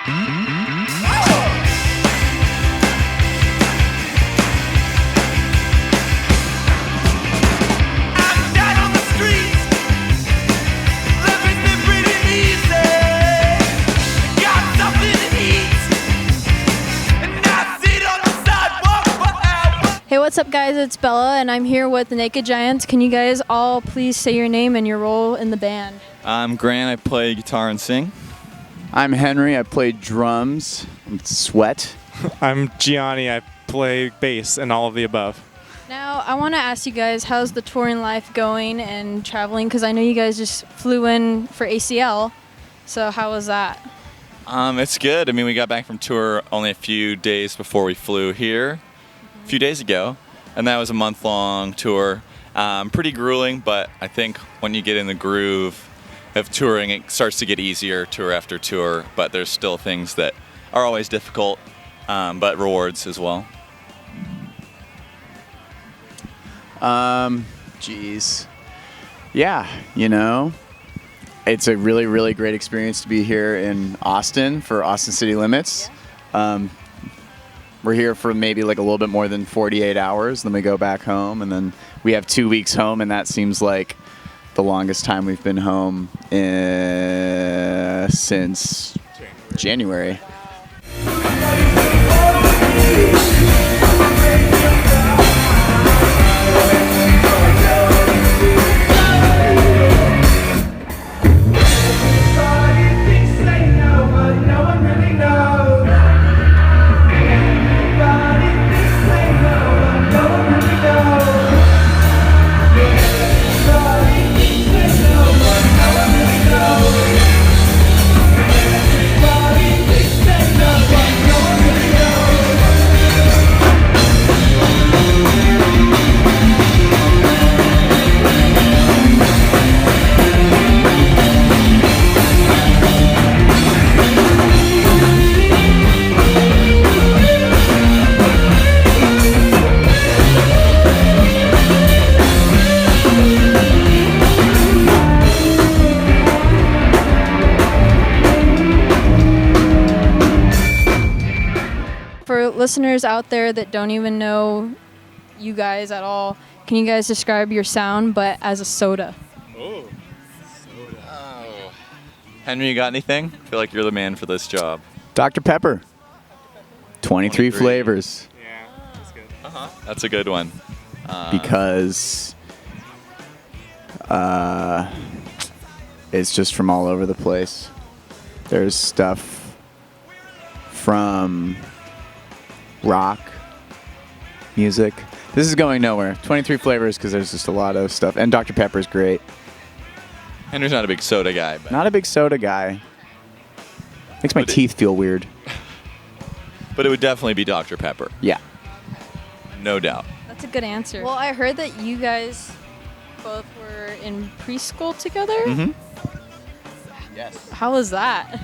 Hey, what's up, guys? It's Bella, and I'm here with the Naked Giants. Can you guys all please say your name and your role in the band? I'm Grant. I play guitar and sing. I'm Henry. I play drums and sweat. I'm Gianni. I play bass and all of the above. Now, I want to ask you guys, how's the touring life going and traveling? Because I know you guys just flew in for ACL, so how was that? It's good. I mean, we got back from tour only a few days before we flew here. A few days ago, and that was a month-long tour. Pretty grueling, but I think when you get in the groove of touring, it starts to get easier tour after tour, but there's still things that are always difficult, but rewards as well. Yeah, you know, it's a really, really great experience to be here in Austin for Austin City Limits. We're here for maybe like a little bit more than 48 hours, then we go back home, and then we have 2 weeks home, and that seems like the longest time we've been home since January. For listeners out there that don't even know you guys at all, can you guys describe your sound, but as a soda? Oh. Henry, you got anything? I feel like you're the man for this job. Dr. Pepper. 23 flavors. Yeah, that's good. That's a good one. Because it's just from all over the place. There's stuff from rock music. This is going nowhere. 23 flavors because there's just a lot of stuff. And Dr. Pepper's great. Henry's not a big soda guy, but Not a big soda guy. Makes my But it- teeth feel weird. it would definitely be Dr. Pepper. Yeah. No doubt. That's a good answer. Well, I heard that you guys both were in preschool together. Mm-hmm. Yes. How was that?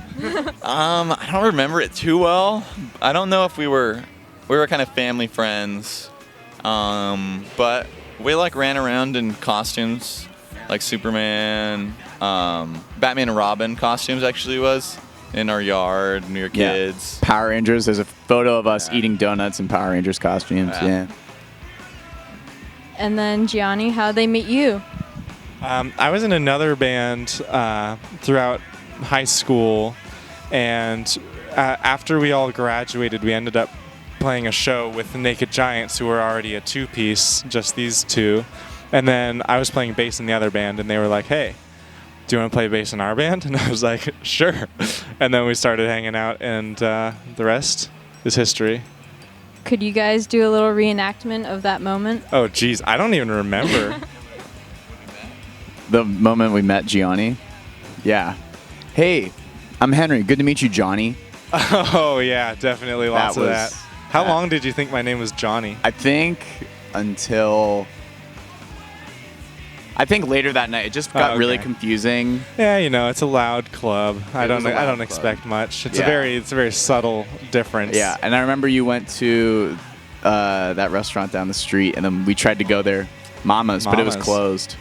I don't remember it too well. I don't know if we were kind of family friends, but we like ran around in costumes, like Superman, Batman and Robin costumes actually was in our yard, and we were kids. Power Rangers. There's a photo of us eating donuts in Power Rangers costumes. Yeah. And then Gianni, how'd they meet you? I was in another band throughout high school, and after we all graduated, we ended up playing a show with the Naked Giants, who were already a two-piece, just these two. And then I was playing bass in the other band, and they were like, hey, do you want to play bass in our band? And I was like, sure. And then we started hanging out, and the rest is history. Could you guys do a little reenactment of that moment? Oh, geez, I don't even remember. The moment we met Gianni. Yeah. Hey, I'm Henry. Good to meet you, Johnny. Oh, yeah, definitely lots That of was- that. How long did you think my name was Johnny? I think later that night it just got really confusing. Yeah, you know, it's a loud club. I was a loud don't club. expect much. It's Yeah. a very subtle difference. Yeah, and I remember you went to that restaurant down the street, and then we tried to go there, Mama's, but it was Mama's. closed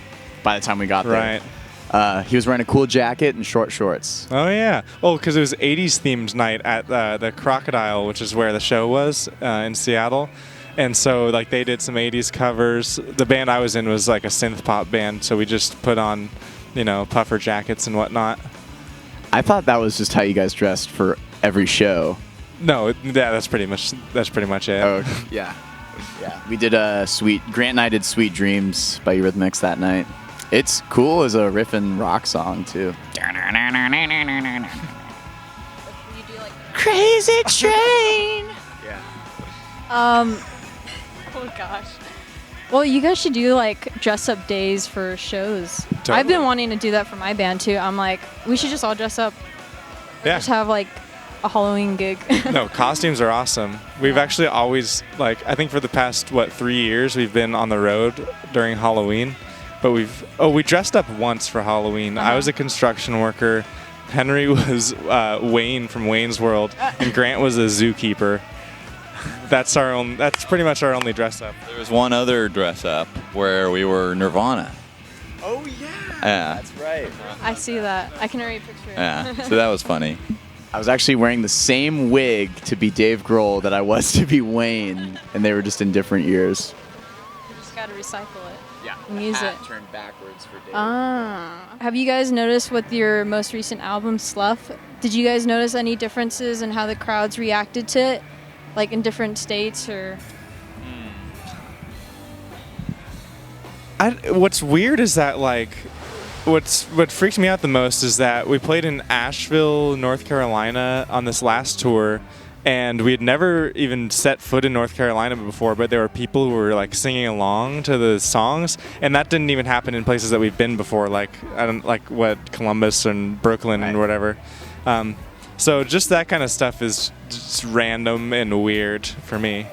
by the time we got there. Right. He was wearing a cool jacket and short shorts. Oh yeah. Oh, because it was 80s themed night at the Crocodile, which is where the show was in Seattle. And so like they did some 80s covers. The band I was in was like a synth pop band, so we just put on, puffer jackets and whatnot. I thought that was just how you guys dressed for every show. No, that's pretty much it. Oh, yeah. Yeah. We did Grant and I did Sweet Dreams by Eurythmics that night. It's cool as a riffin' rock song too. Crazy Train. Yeah. Oh gosh. Well, you guys should do like dress up days for shows. Totally. I've been wanting to do that for my band too. I'm like, we should just all dress up. Yeah. Just have like a Halloween gig. No, costumes are awesome. We've actually always, I think for the past, 3 years, we've been on the road during Halloween. But we dressed up once for Halloween. I was a construction worker. Henry was Wayne from Wayne's World. And Grant was a zookeeper. That's pretty much our only dress up. There was one other dress up where we were Nirvana. Oh yeah. Yeah. That's right. I see that. I can already picture it. Yeah. So that was funny. I was actually wearing the same wig to be Dave Grohl that I was to be Wayne, and they were just in different years. You just gotta recycle it. Yeah. And use it. Turned backwards for Dave. Have you guys noticed with your most recent album, Slough? Did you guys notice any differences in how the crowds reacted to it, like in different states or? What's weird is that what freaks me out the most is that we played in Asheville, North Carolina on this last tour, and we had never even set foot in North Carolina before, but there were people who were singing along to the songs, and that didn't even happen in places that we've been before, like Columbus and Brooklyn and whatever. So just that kind of stuff is just random and weird for me.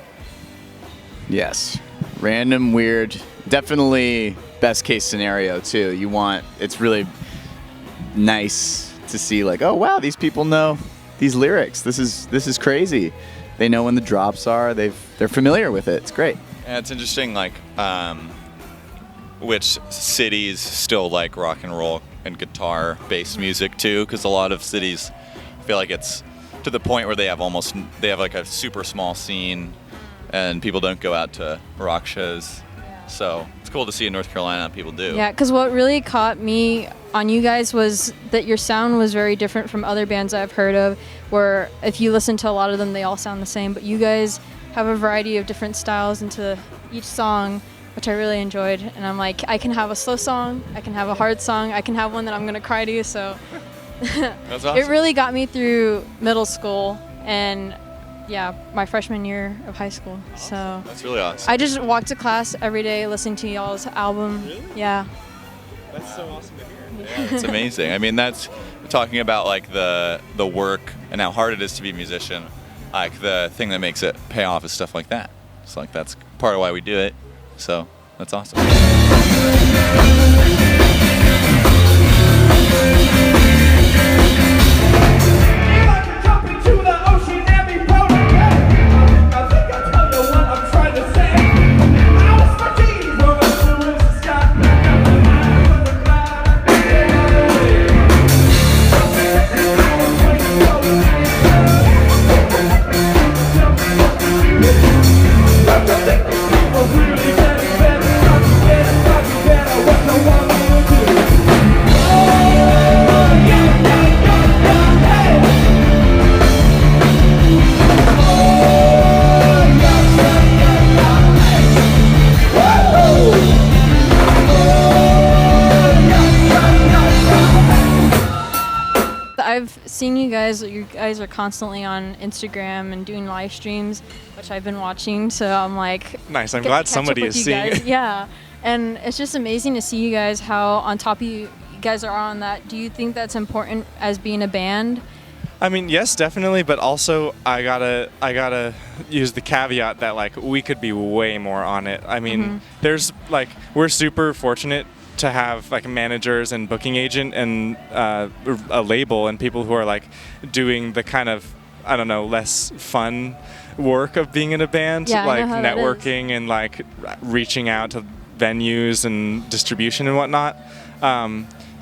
Yes. Random, weird. Definitely best case scenario too. It's really nice to see oh wow, these people know these lyrics. This is crazy. They know when the drops are. They're familiar with it. It's great. And it's interesting which cities still like rock and roll and guitar based music too, because a lot of cities feel like it's to the point where they have a super small scene and people don't go out to rock shows. So it's cool to see in North Carolina people do. Yeah, because what really caught me on you guys was that your sound was very different from other bands I've heard of, where if you listen to a lot of them, they all sound the same, but you guys have a variety of different styles into each song, which I really enjoyed. And I'm like, I can have a slow song, I can have a hard song, I can have one that I'm going to cry to, so That's awesome. It really got me through middle school and my freshman year of high school. So That's really awesome. I just walked to class every day listening to y'all's album. Really? Yeah. That's so awesome to hear. Yeah, it's amazing. I mean, that's talking about the work and how hard it is to be a musician. The thing that makes it pay off is stuff like that. It's that's part of why we do it. So that's awesome. I've seen you guys are constantly on Instagram and doing live streams, which I've been watching, so I'm like, nice. I'm get glad to catch somebody up with is you seeing guys. it. Yeah, and it's just amazing to see you guys how on top of you guys are on that. Do you think that's important as being a band? I mean, yes, definitely, but also I gotta use the caveat that we could be way more on it. I mean, there's we're super fortunate to have managers and booking agent and a label and people who are doing the kind of less fun work of being in a band, Yeah, I know how that networking and reaching out to venues and distribution and whatnot.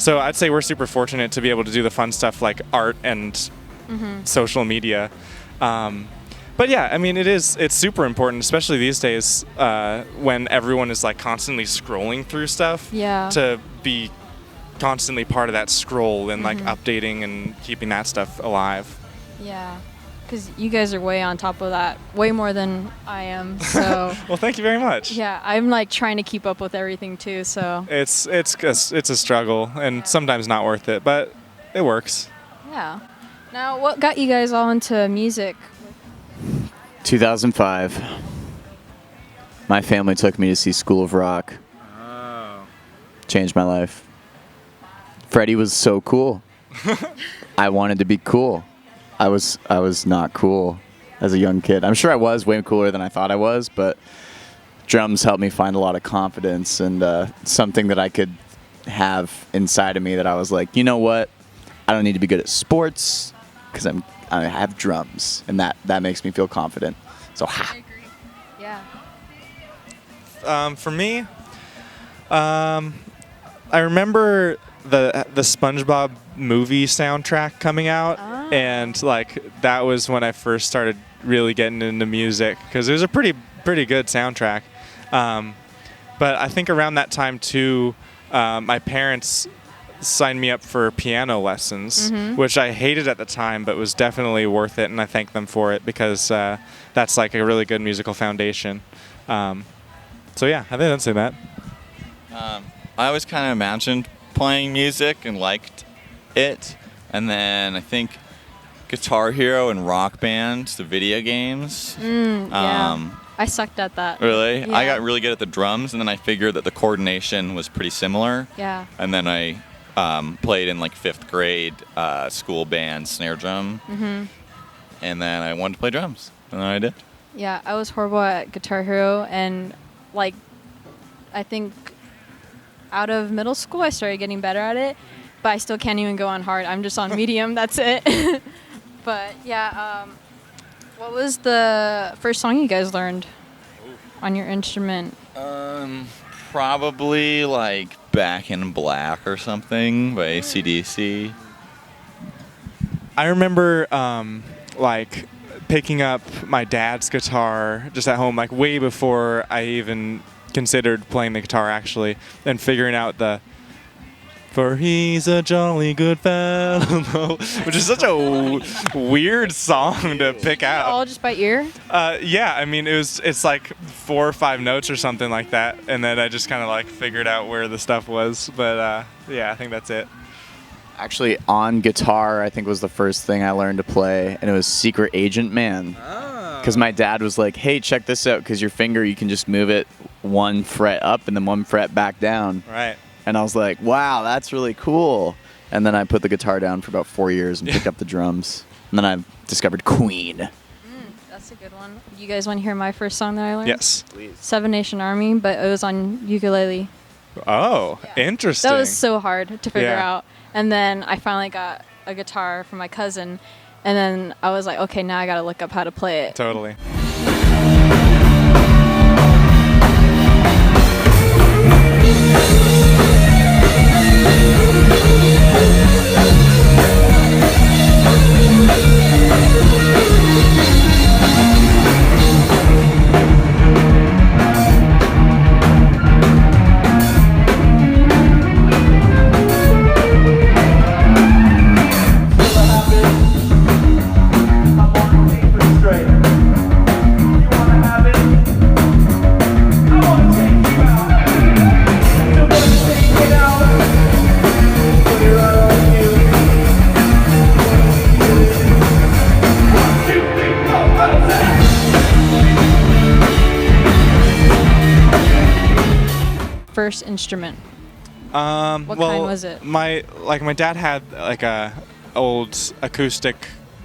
So I'd say we're super fortunate to be able to do the fun stuff like art and social media. But yeah, I mean, it's super important, especially these days when everyone is like constantly scrolling through stuff. Yeah. To be constantly part of that scroll and like updating and keeping that stuff alive. Yeah. Because you guys are way on top of that, way more than I am. So. Well, thank you very much. Yeah, I'm like trying to keep up with everything too. So. It's a struggle and sometimes not worth it, but it works. Yeah. Now, what got you guys all into music? 2005. My family took me to see School of Rock. Oh. Changed my life. Freddie was so cool. I wanted to be cool. I was not cool as a young kid. I'm sure I was way cooler than I thought I was, but drums helped me find a lot of confidence and something that I could have inside of me that I was like, you know what? I don't need to be good at sports because I have drums, and that makes me feel confident. So ha. I agree. Yeah. For me, I remember the SpongeBob movie soundtrack coming out, and like that was when I first started really getting into music because it was a pretty good soundtrack. But I think around that time too, my parents signed me up for piano lessons, which I hated at the time, but was definitely worth it, and I thank them for it because that's like a really good musical foundation. So yeah, I think I'd say that. I always kind of imagined playing music and liked it, and then I think Guitar Hero and Rock Band, the video games. Yeah. I sucked at that. Really? Yeah. I got really good at the drums, and then I figured that the coordination was pretty similar. Yeah. And then I played in like 5th grade school band snare drum, and then I wanted to play drums, and then I did. Yeah, I was horrible at Guitar Hero, and like, I think out of middle school I started getting better at it, but I still can't even go on hard. I'm just on medium. That's it. But yeah, what was the first song you guys learned on your instrument? Probably like Back in Black or something by AC/DC. I remember like picking up my dad's guitar just at home, like way before I even considered playing the guitar actually, and figuring out "For he's a jolly good fellow," which is such a weird song to pick out. All just by ear? Yeah, I mean it's like 4 or 5 notes or something like that, and then I just kind of like figured out where the stuff was. But yeah, I think that's it. Actually, on guitar, I think was the first thing I learned to play, and it was Secret Agent Man. Because my dad was like, hey, check this out, because your finger, you can just move it 1 fret up and then 1 fret back down. Right. And I was like, wow, that's really cool. And then I put the guitar down for about 4 years and picked up the drums. And then I discovered Queen. That's a good one. You guys want to hear my first song that I learned? Yes. Please. Seven Nation Army, but it was on ukulele. Oh, Yeah. interesting. That was so hard to figure Yeah. out. And then I finally got a guitar from my cousin, and then I was like, okay, now I got to look up how to play it. Totally. First instrument. What kind was it? My dad had like a old acoustic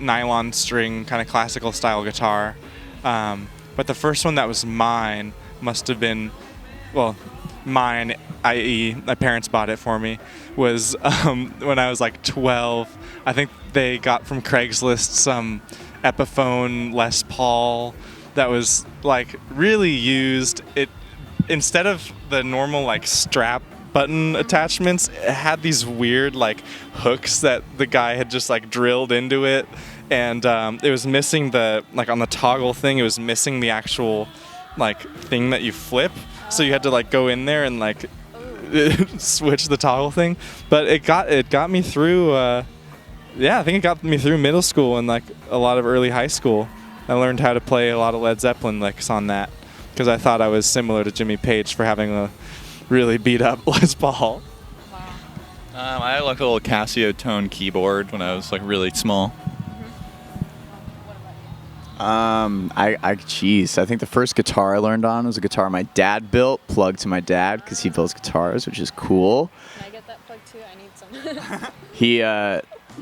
nylon string kind of classical style guitar, but the first one that was mine must have been, well, mine, i.e. my parents bought it for me, was when I was like 12. I think they got from Craigslist some Epiphone Les Paul that was like really used. It, instead of the normal like strap button attachments, it had these weird like hooks that the guy had just like drilled into it, and it was missing the like on the toggle thing. It was missing the actual like thing that you flip, so you had to like go in there and like switch the toggle thing. But it got me through. I think it got me through middle school and like a lot of early high school. I learned how to play a lot of Led Zeppelin licks on that because I thought I was similar to Jimmy Page for having a really beat up Les Paul. Wow. I had like a little Casio tone keyboard when I was like really small. I think the first guitar I learned on was a guitar my dad built, plugged to my dad because he builds guitars, which is cool. Can I get that plug too? I need some.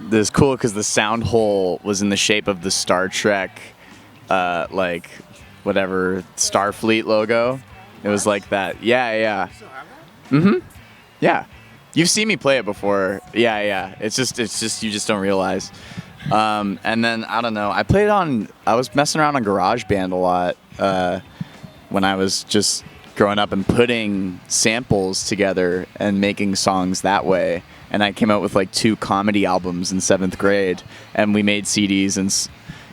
This is cool because the sound hole was in the shape of the Star Trek, like whatever Starfleet logo. It was like that. Yeah. Mm-hmm. Yeah. You've seen me play it before. Yeah. It's just you just don't realize. And then I don't know. I was messing around on GarageBand a lot when I was just growing up and putting samples together and making songs that way. And I came out with like 2 comedy albums in 7th grade, and we made CDs and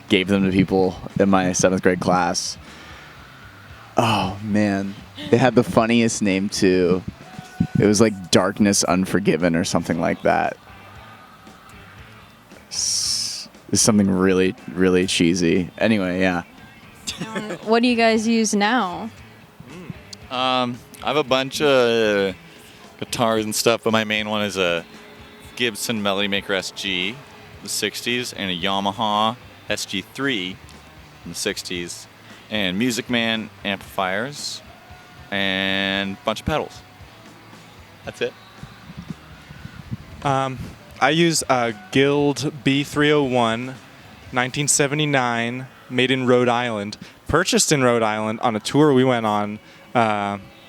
gave them to people in my 7th grade class. Oh man, they had the funniest name too. It was like Darkness Unforgiven or something like that. It's something really, really cheesy. Anyway, yeah. What do you guys use now? I have a bunch of guitars and stuff, but my main one is a Gibson Melody Maker SG, the 60s, and a Yamaha SG3 in the 60s, and Music Man amplifiers, and a bunch of pedals. That's it. I use a Guild B301, 1979, made in Rhode Island, purchased in Rhode Island on a tour we went on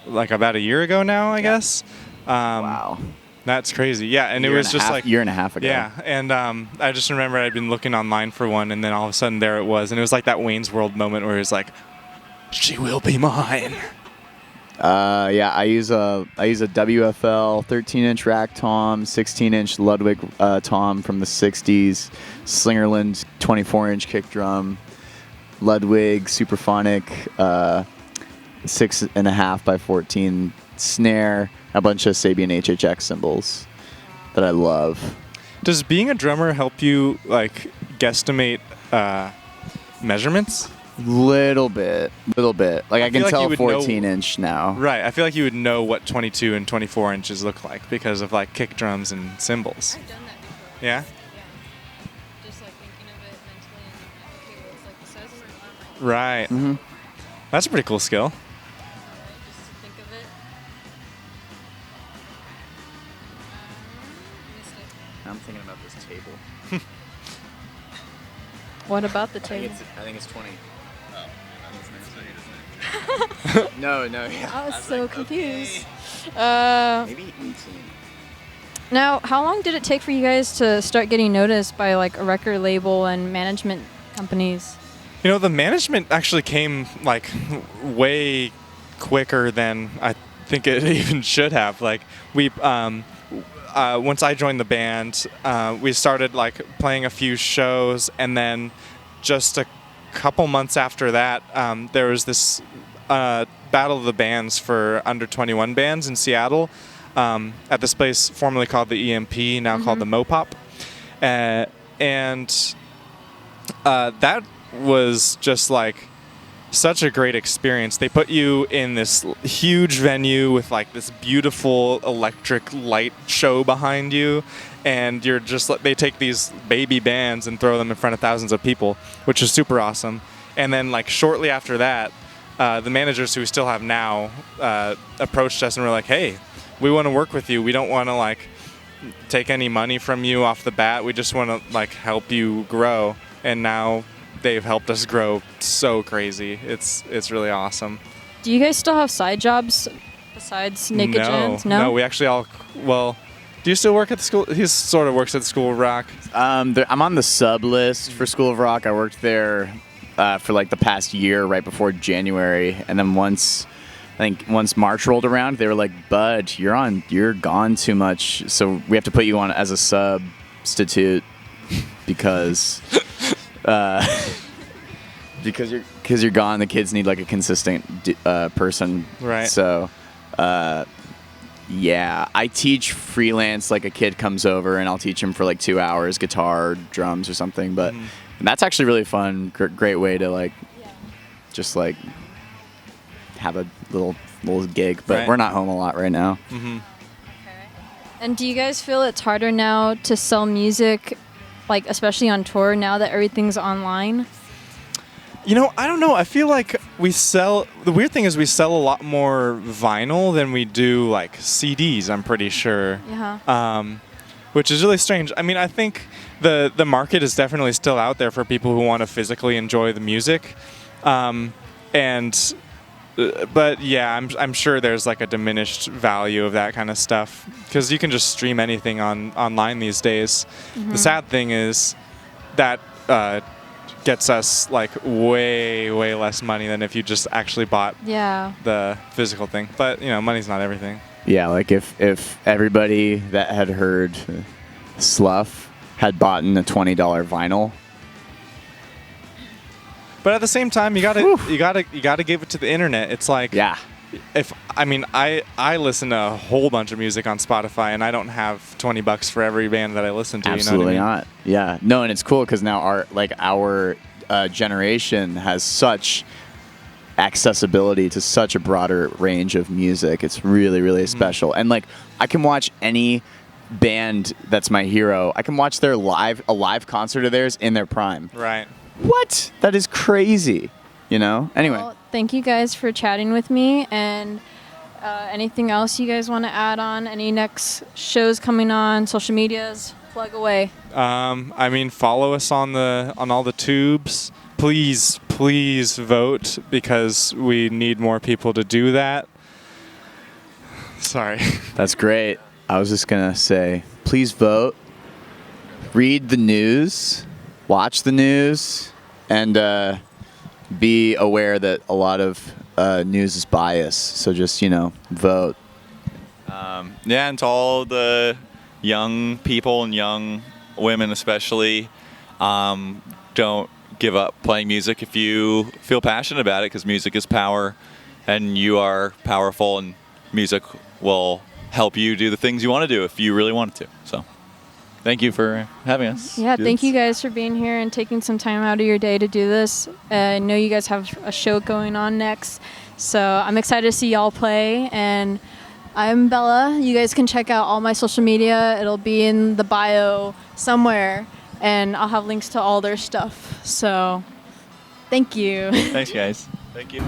like about a year ago now, I guess. Wow. That's crazy. Yeah, and it was just like year and a half ago. Yeah, and I just remember I'd been looking online for one, and then all of a sudden there it was, and it was like that Wayne's World moment where it was like, "She will be mine." I use a WFL 13-inch rack tom, 16-inch Ludwig tom from the 60s, Slingerland 24-inch kick drum, Ludwig Superphonic 6.5 by 14 snare, a bunch of Sabian HHX cymbals that I love. Does being a drummer help you like guesstimate measurements? Little bit. Like I can like tell you would know- 14-inch now. Right. I feel like you would know what 22 and 24 inches look like because of like kick drums and cymbals. I've done that before. Yeah? Yeah. Just like thinking of it mentally and then like, okay, well, it's like the size of my arm. Right. Mm-hmm. That's a pretty cool skill. Alright, just to think of it. Missed it. I'm thinking about this table. What about the table? I think it's 20. No, yeah. I was so confused. Maybe 18. Now, how long did it take for you guys to start getting noticed by like a record label and management companies? You know, the management actually came like way quicker than I think it even should have. Like we, once I joined the band, we started like playing a few shows, and then just a couple months after that, there was this battle of the bands for under 21 bands in Seattle at this place formerly called the EMP, now called the Mopop, and that was just like such a great experience. They put you in this huge venue with like this beautiful electric light show behind you, and you're just like, they take these baby bands and throw them in front of thousands of people, which is super awesome. And then like shortly after that, the managers who we still have now approached us and were like, "Hey, we want to work with you. We don't want to like take any money from you off the bat. We just want to like help you grow." And now they've helped us grow so crazy. It's really awesome. Do you guys still have side jobs besides Naked Gents? No, we actually all. Well, do you still work at the school? He sort of works at the School of Rock. I'm on the sub list for School of Rock. I worked there for like the past year, right before January, and then once I think once March rolled around, they were like, "Bud, you're gone too much, so we have to put you on as a substitute because because you're gone. The kids need like a consistent person, Right. So, yeah, I teach freelance. Like a kid comes over and I'll teach him for like 2 hours, guitar, drums, or something. But that's actually really fun. Great way to like just like have a little gig. But Right. we're not home a lot right now. And do you guys feel it's harder now to sell music, like especially on tour now that everything's online? You know, I don't know. I feel like the weird thing is we sell a lot more vinyl than we do like CDs, I'm pretty sure. Yeah. Which is really strange. I mean, I think the market is definitely still out there for people who want to physically enjoy the music. But yeah, I'm sure there's like a diminished value of that kind of stuff because you can just stream anything online these days. The sad thing is that gets us like way less money than if you just actually bought the physical thing. But you know, money's not everything. Yeah, like if everybody that had heard Slough had bought a $20 vinyl. But at the same time, you gotta give it to the internet. It's like I listen to a whole bunch of music on Spotify, and I don't have $20 for every band that I listen to. Absolutely you know what I mean? not. Yeah, no, and it's cool because now our generation has such accessibility to such a broader range of music. It's really special, and like I can watch any band that's my hero. I can watch a live concert of theirs in their prime. Right. What? That is crazy. You know? Anyway. Well, thank you guys for chatting with me. And anything else you guys want to add on? Any next shows coming on, social medias? Plug away. I mean, follow us on all the tubes. Please vote because we need more people to do that. Sorry. That's great. I was just going to say, please vote. Read the news. Watch the news. And be aware that a lot of news is biased. So just, vote. Yeah, and to all the young people and young women especially, don't give up playing music if you feel passionate about it, because music is power and you are powerful, and music will help you do the things you want to do if you really want to. So thank you for having us. Yeah, thank you guys for being here and taking some time out of your day to do this. I know you guys have a show going on next, so I'm excited to see y'all play. And I'm Bella. You guys can check out all my social media. It'll be in the bio somewhere, and I'll have links to all their stuff. So thank you. Thanks, guys. Thank you.